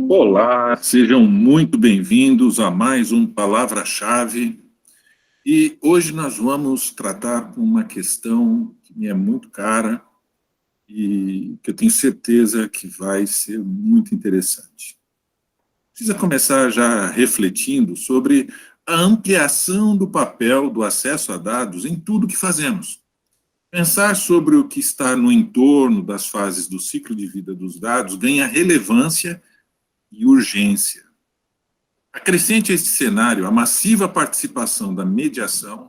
Olá, sejam muito bem-vindos a mais um Palavra-Chave. E hoje nós vamos tratar uma questão que me é muito cara e que eu tenho certeza que vai ser muito interessante. Precisa começar já refletindo sobre a ampliação do papel do acesso a dados em tudo que fazemos. Pensar sobre o que está no entorno das fases do ciclo de vida dos dados ganha relevância e urgência. Acrescente a este cenário a massiva participação da mediação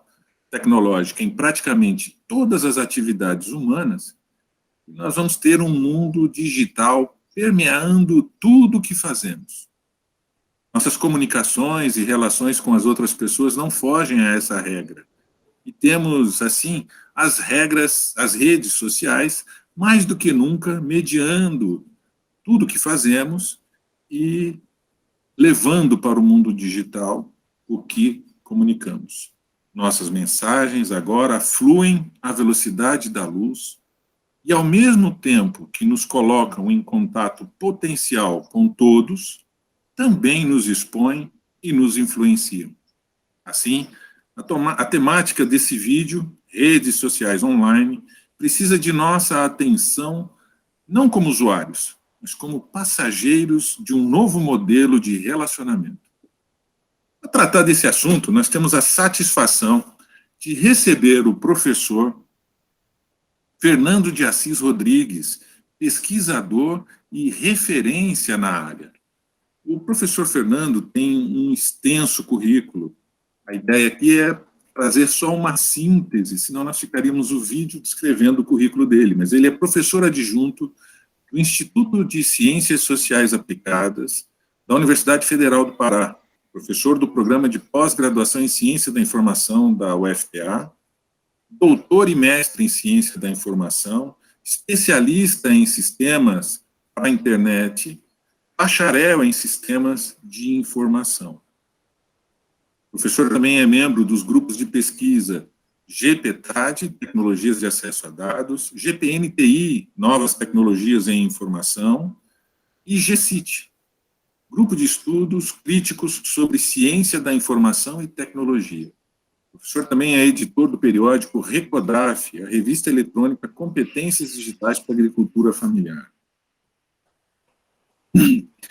tecnológica em praticamente todas as atividades humanas, e nós vamos ter um mundo digital permeando tudo o que fazemos. Nossas comunicações e relações com as outras pessoas não fogem a essa regra. E temos, assim, as regras, as redes sociais, mais do que nunca, mediando tudo o que fazemos e levando para o mundo digital o que comunicamos. Nossas mensagens agora fluem à velocidade da luz e, ao mesmo tempo que nos colocam em contato potencial com todos, também nos expõem e nos influenciam. Assim, a temática desse vídeo, redes sociais online, precisa de nossa atenção não como usuários, mas como passageiros de um novo modelo de relacionamento. Para tratar desse assunto, nós temos a satisfação de receber o professor Fernando de Assis Rodrigues, pesquisador e referência na área. O professor Fernando tem um extenso currículo. A ideia aqui é trazer só uma síntese, senão nós ficaríamos o vídeo descrevendo o currículo dele, mas ele é professor adjunto do Instituto de Ciências Sociais Aplicadas da Universidade Federal do Pará, professor do Programa de Pós-Graduação em Ciência da Informação da UFPA, doutor e mestre em Ciência da Informação, especialista em sistemas para a internet, bacharel em sistemas de informação. O professor também é membro dos grupos de pesquisa GPTAD, Tecnologias de Acesso a Dados, GPNTI, Novas Tecnologias em Informação, e GCIT, Grupo de Estudos Críticos sobre Ciência da Informação e Tecnologia. O professor também é editor do periódico Recodaf, a revista eletrônica Competências Digitais para a Agricultura Familiar.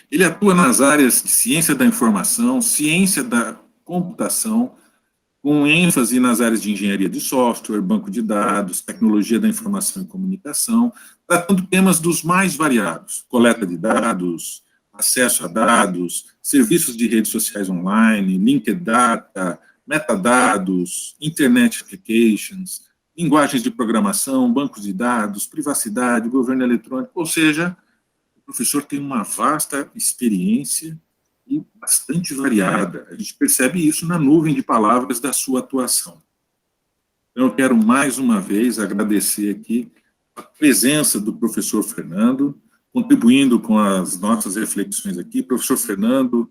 Ele atua nas áreas de ciência da informação, ciência da computação, com ênfase nas áreas de engenharia de software, banco de dados, tecnologia da informação e comunicação, tratando temas dos mais variados: coleta de dados, acesso a dados, serviços de redes sociais online, linked data, metadados, internet applications, linguagens de programação, bancos de dados, privacidade, governo eletrônico, ou seja, o professor tem uma vasta experiência e bastante variada. A gente percebe isso na nuvem de palavras da sua atuação. Então, eu quero mais uma vez agradecer aqui a presença do professor Fernando, contribuindo com as nossas reflexões aqui. Professor Fernando,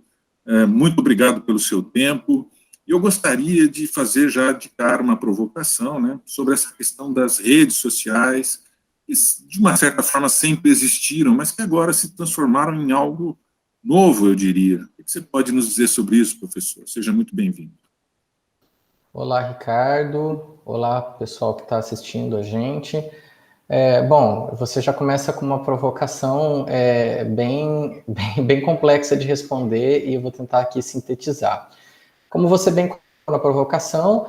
muito obrigado pelo seu tempo. Eu gostaria de fazer já de cara uma provocação, né, sobre essa questão das redes sociais, que de uma certa forma sempre existiram, mas que agora se transformaram em algo novo, eu diria. O que você pode nos dizer sobre isso, professor? Seja muito bem-vindo. Olá, Ricardo. Olá, pessoal que está assistindo a gente. Bom, você já começa com uma provocação bem complexa de responder e eu vou tentar aqui sintetizar. Como você bem colocou na provocação,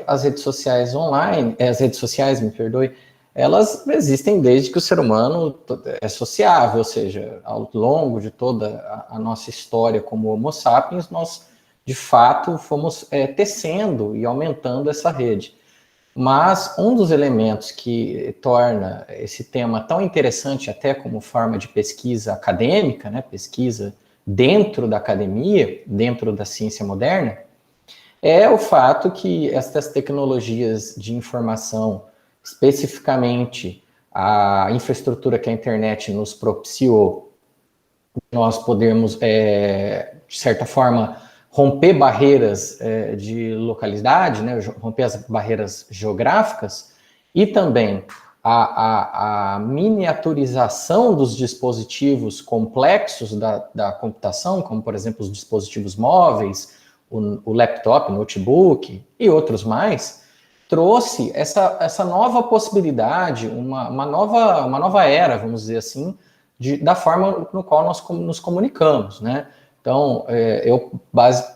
as redes sociais online, as redes sociais, me perdoe, elas existem desde que o ser humano é sociável, ou seja, ao longo de toda a nossa história como Homo sapiens, nós, de fato, fomos tecendo e aumentando essa rede. Mas um dos elementos que torna esse tema tão interessante até como forma de pesquisa acadêmica, né, pesquisa dentro da academia, dentro da ciência moderna, é o fato que estas tecnologias de informação, especificamente a infraestrutura que a internet nos propiciou, nós podemos, de certa forma, romper barreiras de localidade, né, romper as barreiras geográficas e também a miniaturização dos dispositivos complexos da computação, como, por exemplo, os dispositivos móveis, o laptop, notebook e outros mais, trouxe essa nova possibilidade, uma nova era, vamos dizer assim, da forma no qual nós nos comunicamos, né? Então, eu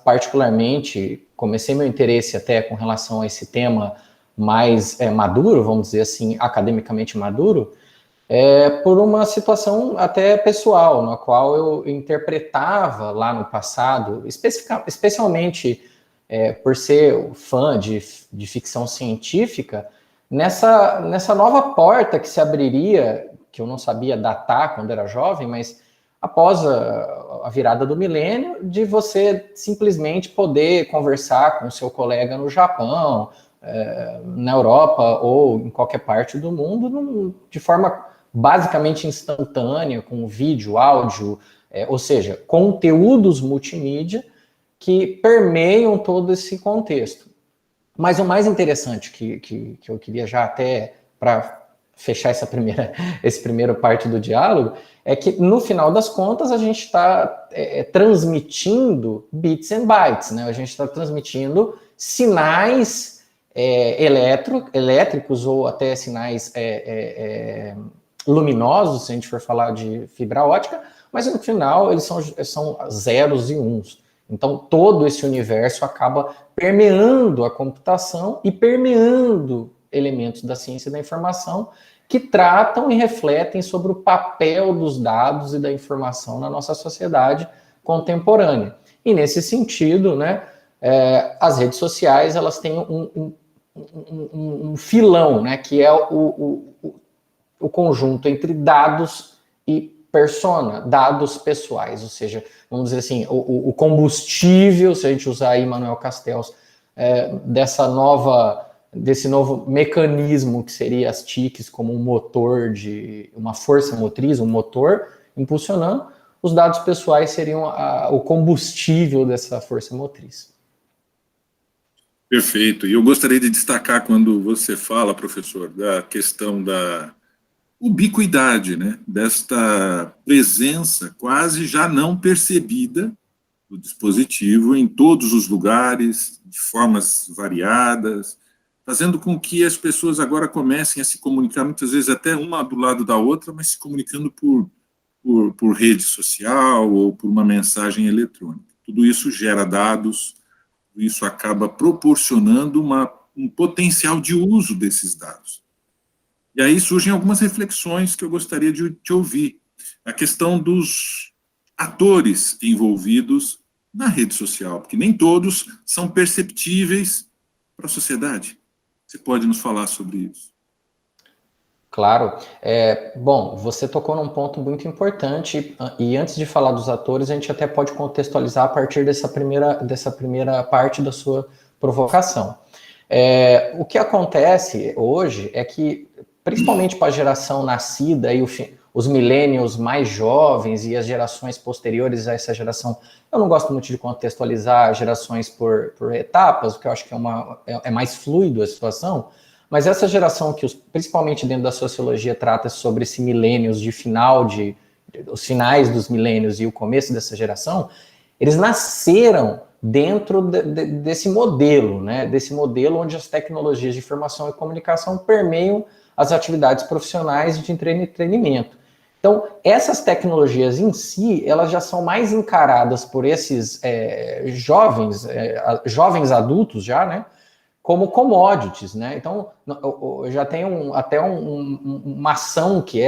particularmente comecei meu interesse até com relação a esse tema mais maduro, vamos dizer assim, academicamente maduro, por uma situação até pessoal, na qual eu interpretava lá no passado, especialmente por ser fã de ficção científica, nessa nova porta que se abriria, que eu não sabia datar quando era jovem, mas após a virada do milênio, de você simplesmente poder conversar com o seu colega no Japão, na Europa ou em qualquer parte do mundo, de forma basicamente instantânea, com vídeo, áudio, ou seja, conteúdos multimídia que permeiam todo esse contexto. Mas o mais interessante que eu queria já até para fechar essa primeira parte do diálogo é que no final das contas a gente está transmitindo bits and bytes, né? A gente está transmitindo sinais elétricos ou até sinais luminosos, se a gente for falar de fibra ótica, mas no final eles são zeros e uns. Então todo esse universo acaba permeando a computação e permeando elementos da ciência da informação que tratam e refletem sobre o papel dos dados e da informação na nossa sociedade contemporânea. E nesse sentido, né, as redes sociais elas têm um filão, né, que é o conjunto entre dados e persona, dados pessoais, ou seja, vamos dizer assim, o combustível, se a gente usar aí Manuel Castells, desse novo mecanismo que seria as TICs como um motor uma força motriz, um motor impulsionando, os dados pessoais seriam o combustível dessa força motriz. Perfeito. E eu gostaria de destacar quando você fala, professor, da questão da ubiquidade, né, desta presença quase já não percebida do dispositivo em todos os lugares, de formas variadas, fazendo com que as pessoas agora comecem a se comunicar, muitas vezes até uma do lado da outra, mas se comunicando por rede social ou por uma mensagem eletrônica. Tudo isso gera dados, isso acaba proporcionando um potencial de uso desses dados. E aí surgem algumas reflexões que eu gostaria de te ouvir. A questão dos atores envolvidos na rede social, porque nem todos são perceptíveis para a sociedade. Você pode nos falar sobre isso? Claro. Bom, você tocou num ponto muito importante, e antes de falar dos atores, a gente até pode contextualizar a partir dessa primeira parte da sua provocação. O que acontece hoje é que, principalmente para a geração nascida e os millennials mais jovens e as gerações posteriores a essa geração, eu não gosto muito de contextualizar gerações por etapas, porque eu acho que é mais fluido a situação, mas essa geração que, principalmente dentro da sociologia, trata sobre esse millennials os finais dos milênios e o começo dessa geração, eles nasceram dentro desse modelo, né? Desse modelo onde as tecnologias de informação e comunicação permeiam as atividades profissionais de entretenimento. Então, essas tecnologias em si, elas já são mais encaradas por esses jovens adultos já, né? Como commodities, né? Então, já tem uma ação que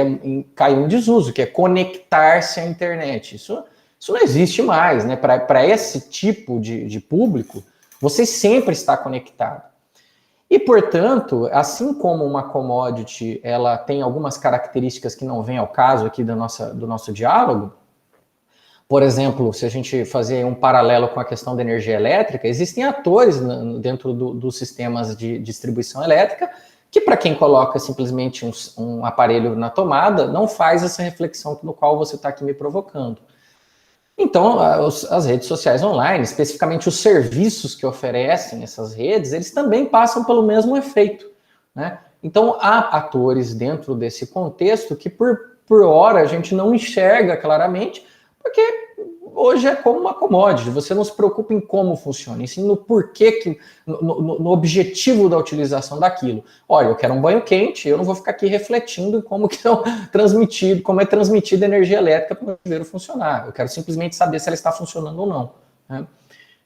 caiu em desuso, que é conectar-se à internet. Isso não existe mais, né? Para esse tipo de público, você sempre está conectado. E, portanto, assim como uma commodity, ela tem algumas características que não vêm ao caso aqui do nosso diálogo. Por exemplo, se a gente fazer um paralelo com a questão da energia elétrica, existem atores dentro dos sistemas de distribuição elétrica que, para quem coloca simplesmente um aparelho na tomada, não faz essa reflexão no qual você está aqui me provocando. Então, as redes sociais online, especificamente os serviços que oferecem essas redes, eles também passam pelo mesmo efeito, né? Então, há atores dentro desse contexto que, por hora, a gente não enxerga claramente, porque hoje é como uma commodity, você não se preocupa em como funciona, e sim no porquê, no objetivo da utilização daquilo. Olha, eu quero um banho quente, eu não vou ficar aqui refletindo em como que como é transmitida energia elétrica para o meu chuveiro funcionar. Eu quero simplesmente saber se ela está funcionando ou não, né?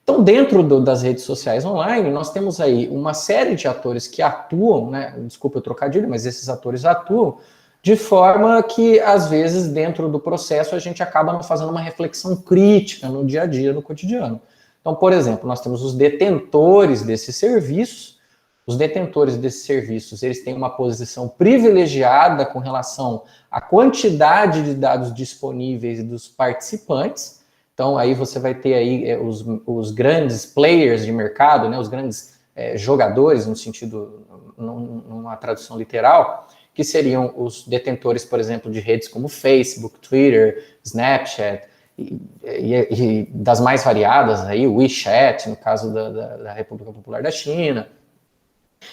Então, dentro das redes sociais online, nós temos aí uma série de atores que atuam, né? Desculpa o trocadilho, mas esses atores atuam de forma que, às vezes, dentro do processo, a gente acaba não fazendo uma reflexão crítica no dia a dia, no cotidiano. Então, por exemplo, nós temos os detentores desses serviços. Os detentores desses serviços, eles têm uma posição privilegiada com relação à quantidade de dados disponíveis dos participantes. Então, aí você vai ter aí os grandes players de mercado, né, os grandes jogadores, no sentido, numa tradução literal, que seriam os detentores, por exemplo, de redes como Facebook, Twitter, Snapchat, e das mais variadas, aí, o WeChat, no caso da República Popular da China.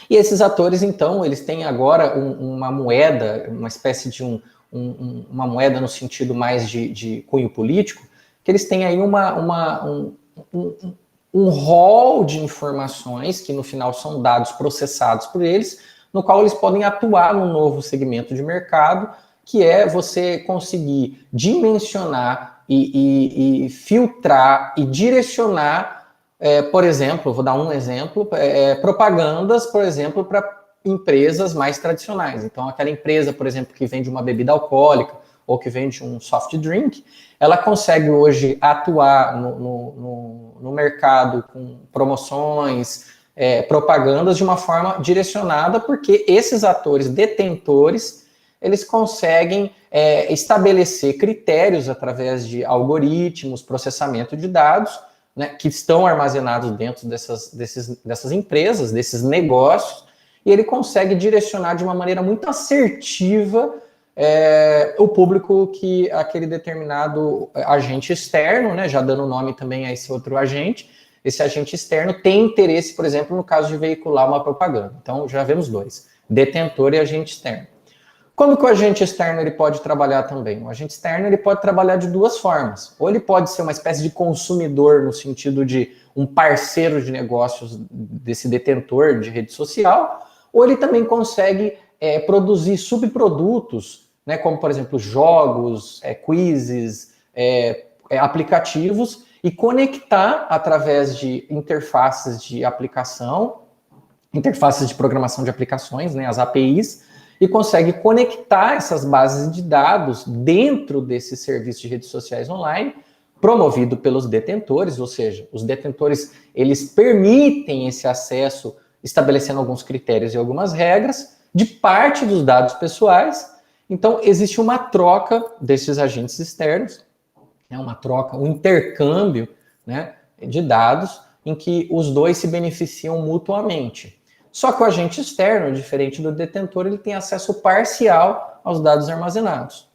E esses atores, então, eles têm agora uma moeda, uma espécie de uma moeda no sentido mais de cunho político, que eles têm aí um rol de informações que no final são dados processados por eles, no qual eles podem atuar num novo segmento de mercado, que é você conseguir dimensionar e filtrar e direcionar, por exemplo, vou dar um exemplo, propagandas, por exemplo, para empresas mais tradicionais. Então, aquela empresa, por exemplo, que vende uma bebida alcoólica ou que vende um soft drink, ela consegue hoje atuar no mercado com promoções, propagandas de uma forma direcionada, porque esses atores detentores, eles conseguem estabelecer critérios através de algoritmos, processamento de dados, né, que estão armazenados dentro dessas empresas, desses negócios, e ele consegue direcionar de uma maneira muito assertiva o público que aquele determinado agente externo, né, já dando nome também a esse outro agente, esse agente externo tem interesse, por exemplo, no caso de veicular uma propaganda. Então, já vemos dois, detentor e agente externo. Como que o agente externo ele pode trabalhar também? O agente externo ele pode trabalhar de duas formas. Ou ele pode ser uma espécie de consumidor, no sentido de um parceiro de negócios desse detentor de rede social, ou ele também consegue produzir subprodutos, né, como, por exemplo, jogos, quizzes, aplicativos, e conectar através de interfaces de aplicação, interfaces de programação de aplicações, né, as APIs, e consegue conectar essas bases de dados dentro desse serviço de redes sociais online, promovido pelos detentores, ou seja, os detentores, eles permitem esse acesso, estabelecendo alguns critérios e algumas regras, de parte dos dados pessoais. Então, existe uma troca desses agentes externos, uma troca, um intercâmbio, né, de dados, em que os dois se beneficiam mutuamente. Só que o agente externo, diferente do detentor, ele tem acesso parcial aos dados armazenados.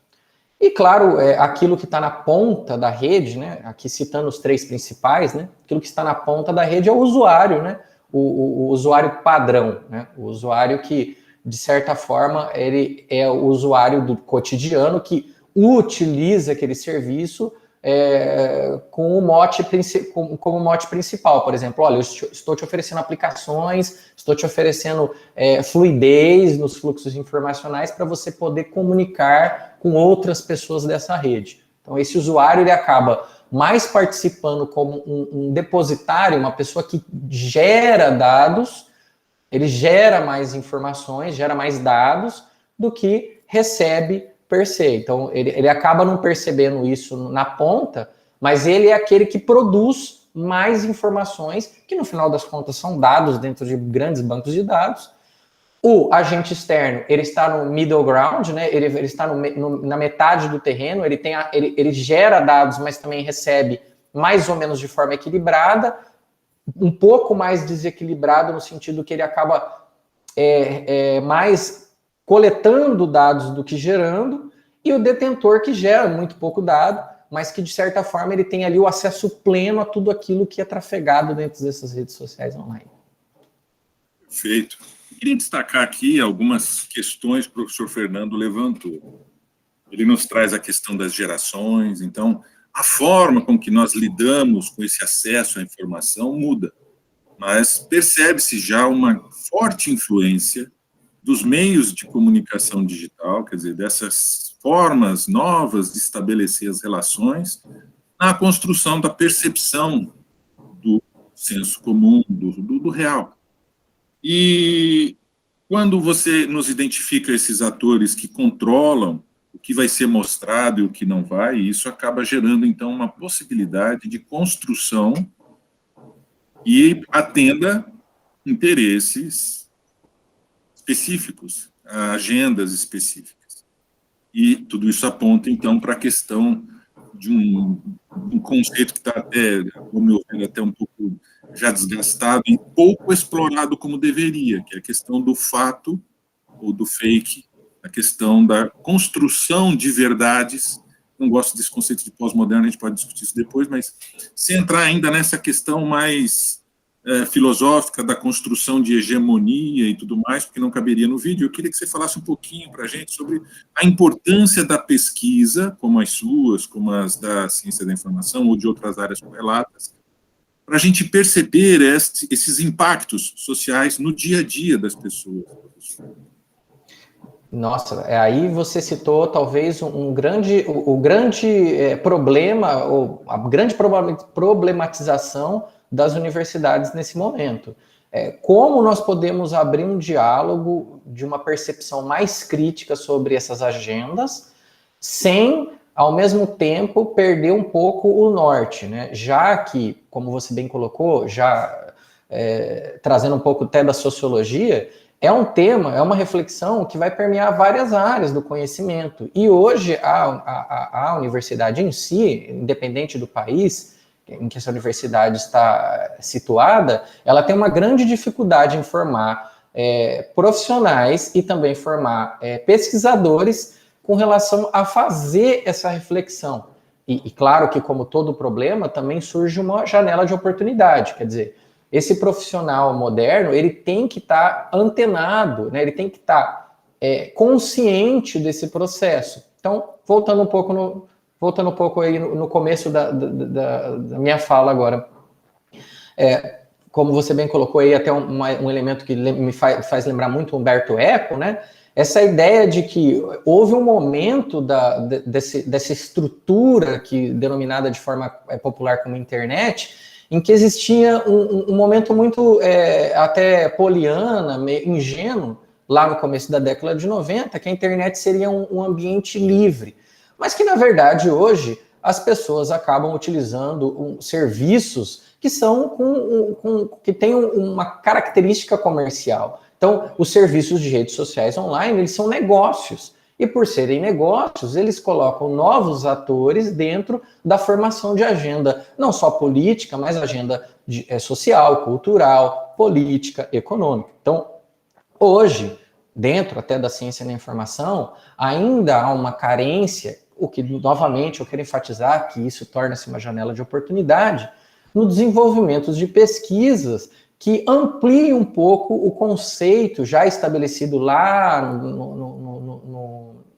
E, claro, aquilo que está na ponta da rede, né, aqui citando os três principais, né, aquilo que está na ponta da rede é o usuário, né, o usuário padrão, né, o usuário que, de certa forma, ele é o usuário do cotidiano que utiliza aquele serviço com o mote, como mote principal. Por exemplo, olha, eu estou te oferecendo aplicações, estou te oferecendo fluidez nos fluxos informacionais para você poder comunicar com outras pessoas dessa rede. Então, esse usuário ele acaba mais participando como um depositário, uma pessoa que gera dados, ele gera mais informações, gera mais dados do que recebe per se. Então, ele acaba não percebendo isso na ponta, mas ele é aquele que produz mais informações, que no final das contas são dados dentro de grandes bancos de dados. O agente externo, ele está no middle ground, né? Ele está na metade do terreno, ele gera dados, mas também recebe mais ou menos de forma equilibrada, um pouco mais desequilibrado no sentido que ele acaba mais coletando dados do que gerando, e o detentor que gera muito pouco dado, mas que de certa forma ele tem ali o acesso pleno a tudo aquilo que é trafegado dentro dessas redes sociais online. Perfeito. queria destacar aqui algumas questões que o professor Fernando levantou. Ele nos traz a questão das gerações, então, a forma com que nós lidamos com esse acesso à informação muda, mas percebe-se já uma forte influência dos meios de comunicação digital, quer dizer, dessas formas novas de estabelecer as relações, na construção da percepção do senso comum, do real. E quando você nos identifica esses atores que controlam o que vai ser mostrado e o que não vai, isso acaba gerando, então, uma possibilidade de construção e atenda interesses específicos, agendas específicas. E tudo isso aponta, então, para a questão de um conceito que está até, ao meu ver, até um pouco já desgastado e pouco explorado como deveria, que é a questão do fato ou do fake, a questão da construção de verdades. Não gosto desse conceito de pós-moderno, a gente pode discutir isso depois, mas sem entrar ainda nessa questão mais filosófica da construção de hegemonia e tudo mais, porque não caberia no vídeo, eu queria que você falasse um pouquinho para a gente sobre a importância da pesquisa, como as suas, como as da ciência da informação ou de outras áreas correlatas, para a gente perceber esses impactos sociais no dia a dia das pessoas. Nossa, aí você citou talvez o grande problema, ou a grande problematização das universidades nesse momento. Como nós podemos abrir um diálogo de uma percepção mais crítica sobre essas agendas, sem, ao mesmo tempo, perder um pouco o norte, né? Já que, como você bem colocou, trazendo um pouco até da sociologia, é um tema, é uma reflexão que vai permear várias áreas do conhecimento. E hoje a universidade em si, independente do país em que essa universidade está situada, ela tem uma grande dificuldade em formar profissionais e também formar pesquisadores com relação a fazer essa reflexão. E claro que, como todo problema, também surge uma janela de oportunidade, quer dizer, esse profissional moderno, ele tem que estar antenado, né? Ele tem que estar consciente desse processo. Então, voltando um pouco aí no começo da minha fala agora. Como você bem colocou aí, até um elemento que me faz lembrar muito Humberto Eco, né? Essa ideia de que houve um momento dessa estrutura denominada de forma popular como internet, em que existia um momento muito até poliana, meio ingênuo, lá no começo da década de 90, que a internet seria um ambiente livre. Mas que, na verdade, hoje, as pessoas acabam utilizando serviços que que têm uma característica comercial. Então, os serviços de redes sociais online, eles são negócios. E por serem negócios, eles colocam novos atores dentro da formação de agenda, não só política, mas agenda social, cultural, política, econômica. Então, hoje, dentro até da ciência da informação, ainda há uma carência, o que, novamente, eu quero enfatizar que isso torna-se uma janela de oportunidade, no desenvolvimento de pesquisas que ampliem um pouco o conceito já estabelecido lá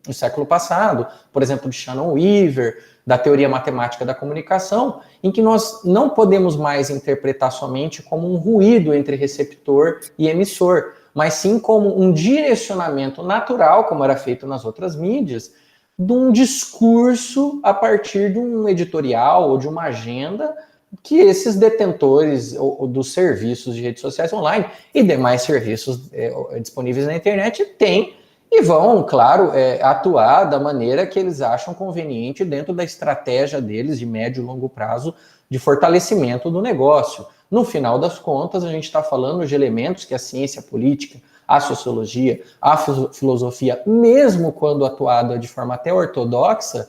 no século passado, por exemplo, de Shannon Weaver, da teoria matemática da comunicação, em que nós não podemos mais interpretar somente como um ruído entre receptor e emissor, mas sim como um direcionamento natural, como era feito nas outras mídias, de um discurso a partir de um editorial ou de uma agenda que esses detentores dos serviços de redes sociais online e demais serviços disponíveis na internet têm e vão, claro, atuar da maneira que eles acham conveniente dentro da estratégia deles de médio e longo prazo de fortalecimento do negócio. No final das contas, a gente está falando de elementos que a ciência política, a sociologia, a filosofia, mesmo quando atuada de forma até ortodoxa,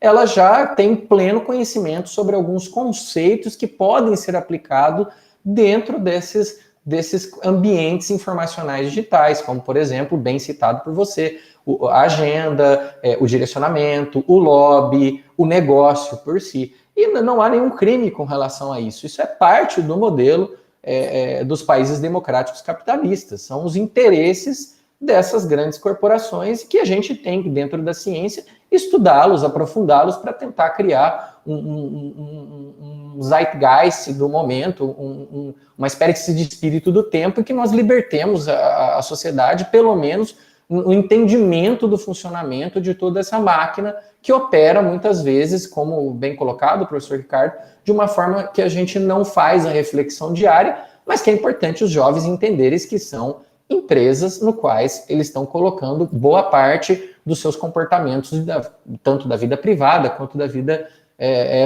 ela já tem pleno conhecimento sobre alguns conceitos que podem ser aplicados dentro desses ambientes informacionais digitais, como, por exemplo, bem citado por você, a agenda, o direcionamento, o lobby, o negócio por si. E não há nenhum crime com relação a isso. Isso é parte do modelo dos países democráticos capitalistas. São os interesses dessas grandes corporações que a gente tem dentro da ciência estudá-los, aprofundá-los para tentar criar um zeitgeist do momento, uma espécie de espírito do tempo em que nós libertemos a sociedade, pelo menos o entendimento do funcionamento de toda essa máquina que opera muitas vezes, como bem colocado o professor Ricardo, de uma forma que a gente não faz a reflexão diária, mas que é importante os jovens entenderem que são empresas no quais eles estão colocando boa parte dos seus comportamentos, tanto da vida privada quanto da vida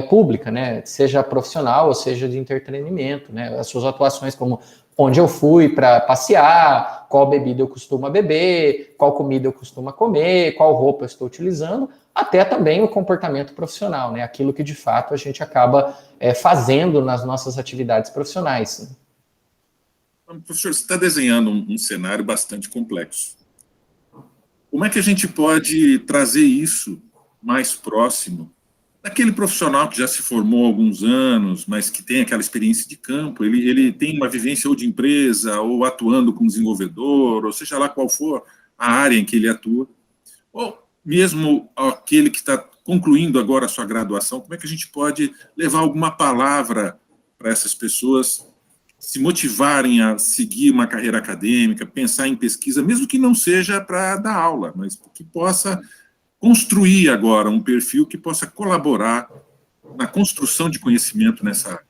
pública, né? Seja profissional ou seja de entretenimento, né? As suas atuações, como onde eu fui para passear, qual bebida eu costumo beber, qual comida eu costumo comer, qual roupa eu estou utilizando, até também o comportamento profissional, né? Aquilo que de fato a gente acaba fazendo nas nossas atividades profissionais. Professor, você está desenhando um cenário bastante complexo. Como é que a gente pode trazer isso mais próximo daquele profissional que já se formou há alguns anos, mas que tem aquela experiência de campo, ele tem uma vivência ou de empresa, ou atuando como desenvolvedor, ou seja lá qual for a área em que ele atua, ou mesmo aquele que está concluindo agora a sua graduação, como é que a gente pode levar alguma palavra para essas pessoas se motivarem a seguir uma carreira acadêmica, pensar em pesquisa, mesmo que não seja para dar aula, mas que possa construir agora um perfil que possa colaborar na construção de conhecimento nessa área?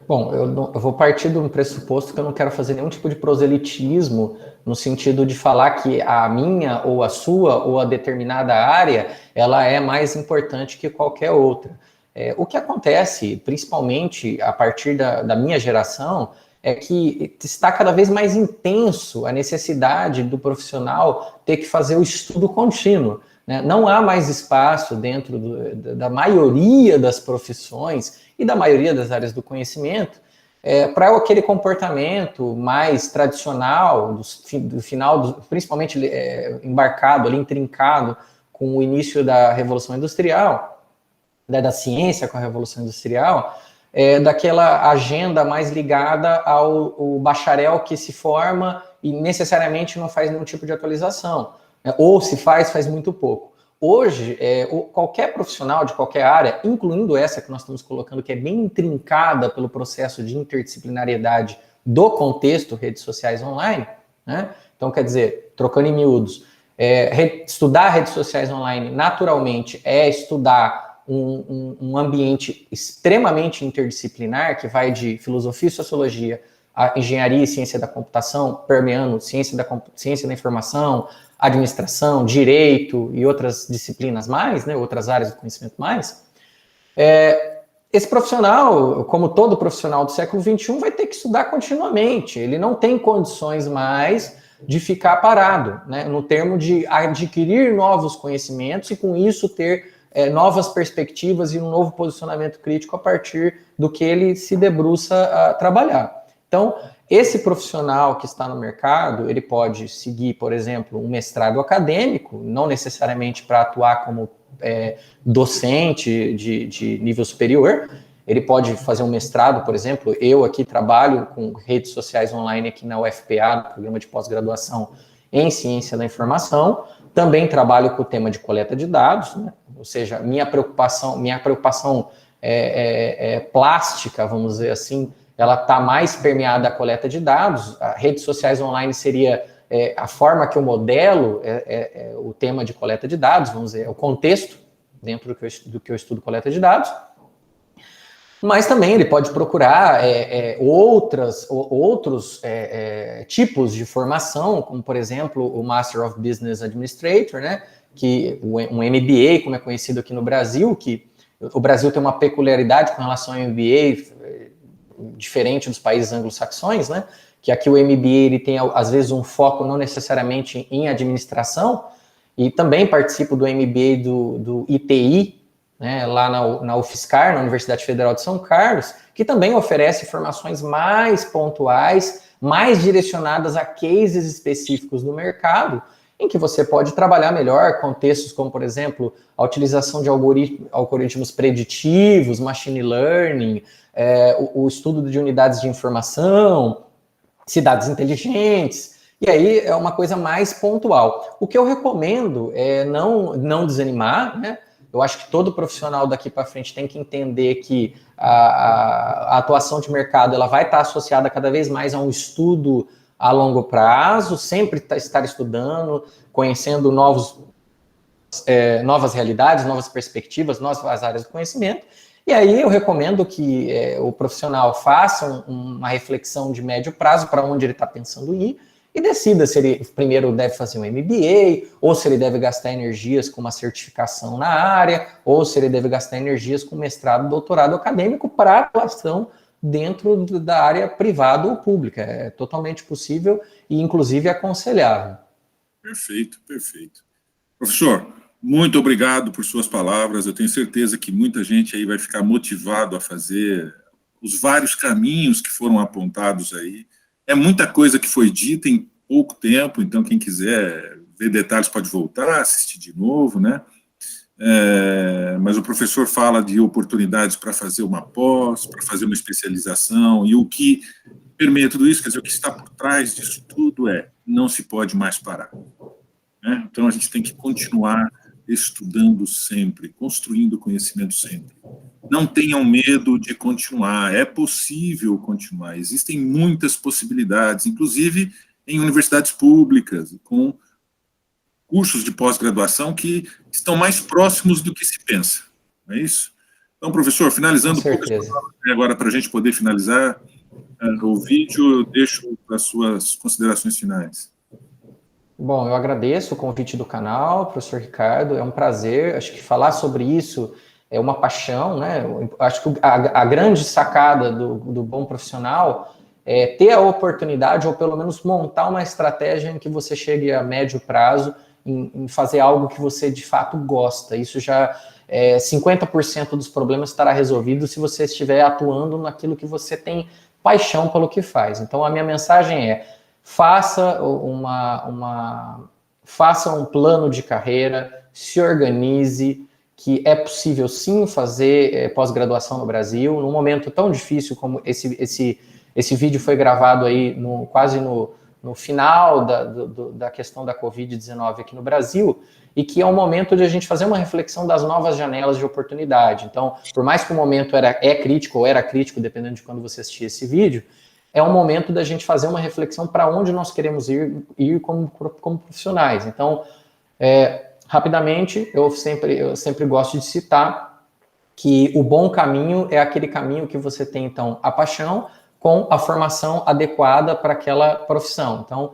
Bom, eu vou partir de um pressuposto que eu não quero fazer nenhum tipo de proselitismo, no sentido de falar que a minha, ou a sua, ou a determinada área, ela é mais importante que qualquer outra. O que acontece, principalmente a partir da minha geração, é que está cada vez mais intenso a necessidade do profissional ter que fazer o estudo contínuo, né? Não há mais espaço dentro da maioria das profissões e da maioria das áreas do conhecimento para aquele comportamento mais tradicional, do final, principalmente embarcado, ali, intrincado com o início da Revolução Industrial, da ciência com a Revolução Industrial, daquela agenda mais ligada ao bacharel que se forma e necessariamente não faz nenhum tipo de atualização, né? Ou se faz muito pouco. Hoje, qualquer profissional de qualquer área, incluindo essa que nós estamos colocando, que é bem intrincada pelo processo de interdisciplinariedade do contexto redes sociais online, né? Então, quer dizer, trocando em miúdos, estudar redes sociais online naturalmente é estudar um ambiente extremamente interdisciplinar, que vai de filosofia e sociologia a engenharia e ciência da computação, permeando ciência da informação, administração, direito e outras disciplinas mais, né, outras áreas do conhecimento mais. Esse profissional, como todo profissional do século XXI, vai ter que estudar continuamente. Ele não tem condições mais de ficar parado, né, no termo de adquirir novos conhecimentos e, com isso, ter novas perspectivas e um novo posicionamento crítico a partir do que ele se debruça a trabalhar. Então, esse profissional que está no mercado, ele pode seguir, por exemplo, um mestrado acadêmico, não necessariamente para atuar como docente de nível superior. Ele pode fazer um mestrado, por exemplo. Eu aqui trabalho com redes sociais online aqui na UFPA, no programa de pós-graduação em ciência da informação. Também trabalho com o tema de coleta de dados, né? Ou seja, minha preocupação plástica, vamos dizer assim, ela está mais permeada à coleta de dados. As redes sociais online seria a forma que eu modelo o tema de coleta de dados, vamos dizer, o contexto dentro do que eu estudo coleta de dados. Mas também ele pode procurar outros tipos de formação, como, por exemplo, o Master of Business Administrator, né? Um MBA, como é conhecido aqui no Brasil, que o Brasil tem uma peculiaridade com relação ao MBA diferente dos países anglo-saxões, né? Que aqui o MBA ele tem, às vezes, um foco não necessariamente em administração, e também participo do MBA do ITI, né, lá na UFSCar, na Universidade Federal de São Carlos, que também oferece formações mais pontuais, mais direcionadas a cases específicos do mercado, em que você pode trabalhar melhor contextos como, por exemplo, a utilização de algoritmos preditivos, machine learning, o estudo de unidades de informação, cidades inteligentes, e aí é uma coisa mais pontual. O que eu recomendo é não desanimar, né? Eu acho que todo profissional daqui para frente tem que entender que a atuação de mercado ela vai estar associada cada vez mais a um estudo a longo prazo, sempre estar estudando, conhecendo novas realidades, novas perspectivas, novas áreas do conhecimento. E aí eu recomendo que o profissional faça uma reflexão de médio prazo para onde ele está pensando em ir e decida se ele primeiro deve fazer um MBA, ou se ele deve gastar energias com uma certificação na área, ou se ele deve gastar energias com mestrado, doutorado acadêmico para atuação dentro da área privada ou pública. É totalmente possível e, inclusive, aconselhável. Perfeito, perfeito. Professor, muito obrigado por suas palavras. Eu tenho certeza que muita gente aí vai ficar motivado a fazer os vários caminhos que foram apontados aí. É muita coisa que foi dita em pouco tempo, então quem quiser ver detalhes pode voltar, assistir de novo, né? Mas o professor fala de oportunidades para fazer uma pós, para fazer uma especialização, e o que permeia tudo isso, quer dizer, o que está por trás disso tudo não se pode mais parar. Né? Então a gente tem que continuar estudando sempre, construindo conhecimento sempre. Não tenham medo de continuar, é possível continuar, existem muitas possibilidades, inclusive em universidades públicas, com cursos de pós-graduação que estão mais próximos do que se pensa, não é isso? Então, professor, finalizando um pouco agora para a gente poder finalizar o vídeo, eu deixo as suas considerações finais. Bom, eu agradeço o convite do canal, professor Ricardo, é um prazer, acho que falar sobre isso é uma paixão, né? Acho que a grande sacada do bom profissional é ter a oportunidade, ou pelo menos montar uma estratégia em que você chegue a médio prazo em fazer algo que você de fato gosta. Isso já 50% dos problemas estará resolvido se você estiver atuando naquilo que você tem paixão pelo que faz. Então a minha mensagem faça um plano de carreira, se organize, que é possível sim fazer pós-graduação no Brasil, num momento tão difícil como esse vídeo foi gravado aí quase no final da questão da Covid-19 aqui no Brasil, e que é um momento de a gente fazer uma reflexão das novas janelas de oportunidade. Então, por mais que o momento é crítico ou era crítico, dependendo de quando você assistir esse vídeo, é um momento da gente fazer uma reflexão para onde nós queremos ir como profissionais. Então, rapidamente, eu sempre gosto de citar que o bom caminho é aquele caminho que você tem, então, a paixão com a formação adequada para aquela profissão. Então,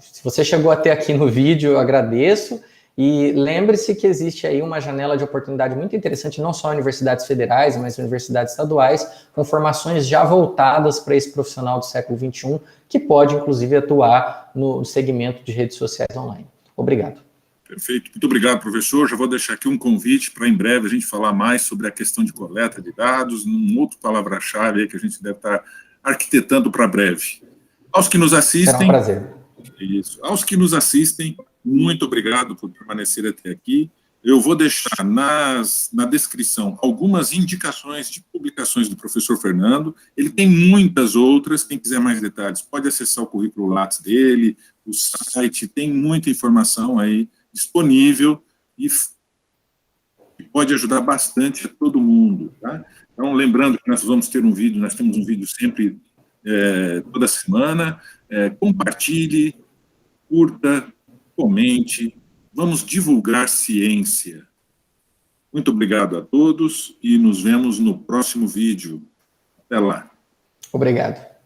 se você chegou até aqui no vídeo, eu agradeço. E lembre-se que existe aí uma janela de oportunidade muito interessante, não só universidades federais, mas universidades estaduais, com formações já voltadas para esse profissional do século XXI, que pode, inclusive, atuar no segmento de redes sociais online. Obrigado. Perfeito. Muito obrigado, professor. Já vou deixar aqui um convite para, em breve, a gente falar mais sobre a questão de coleta de dados, num outro palavra-chave aí que a gente deve estar arquitetando para breve. Aos que nos assistem... Será um prazer. Isso. Aos que nos assistem, muito obrigado por permanecer até aqui. Eu vou deixar na descrição algumas indicações de publicações do professor Fernando. Ele tem muitas outras. Quem quiser mais detalhes pode acessar o currículo Lattes dele, o site, tem muita informação aí disponível e pode ajudar bastante a todo mundo. Tá? Então, lembrando que nós vamos ter nós temos um vídeo sempre, toda semana. Compartilhe, curta, comente, vamos divulgar ciência. Muito obrigado a todos e nos vemos no próximo vídeo. Até lá. Obrigado.